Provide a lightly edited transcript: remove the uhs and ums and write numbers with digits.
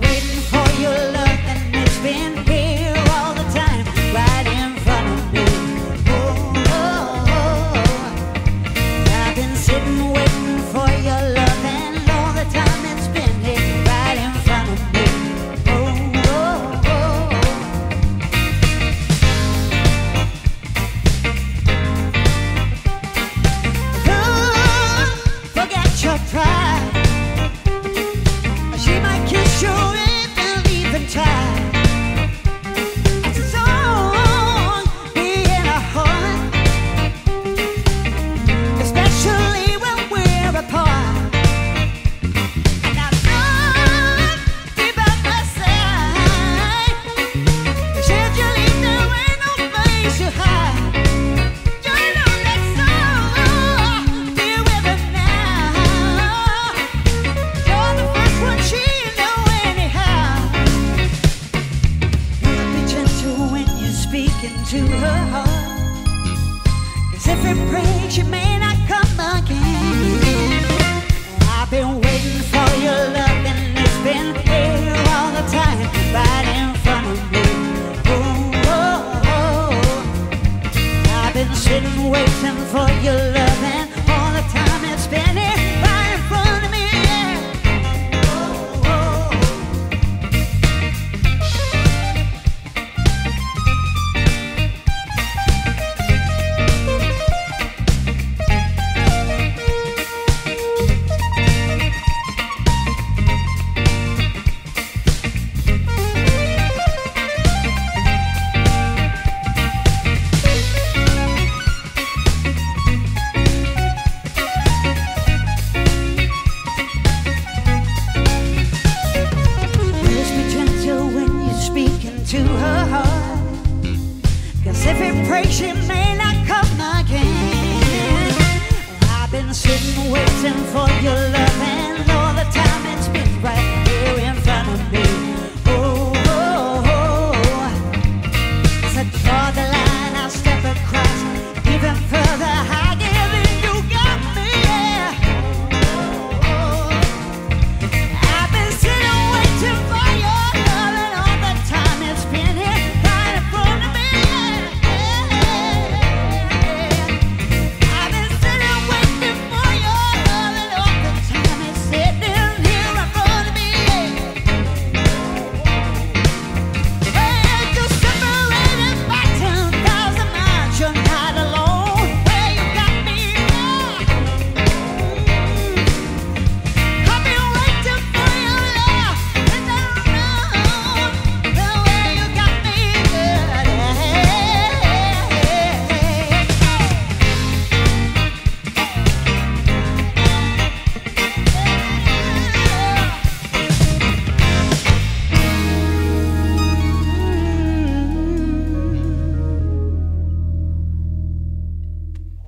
waiting for your love, and it's been here all the time, right in front of me. Oh, oh, oh. I've been sitting waiting for your love, and all the time it's been here, right in front of me. Oh, oh, oh. Forget your pride. She might kiss you if and even try. It's a song being a heart, especially when we're apart. And I'm not deep at my side. Said you leave, there ain't no place to hide. You know that song, deal with it now. You're the first one she know anyhow. Be gentle when you're speaking to her heart, 'cause if it breaks, she may not come again. I've been waiting for your love, and it's been here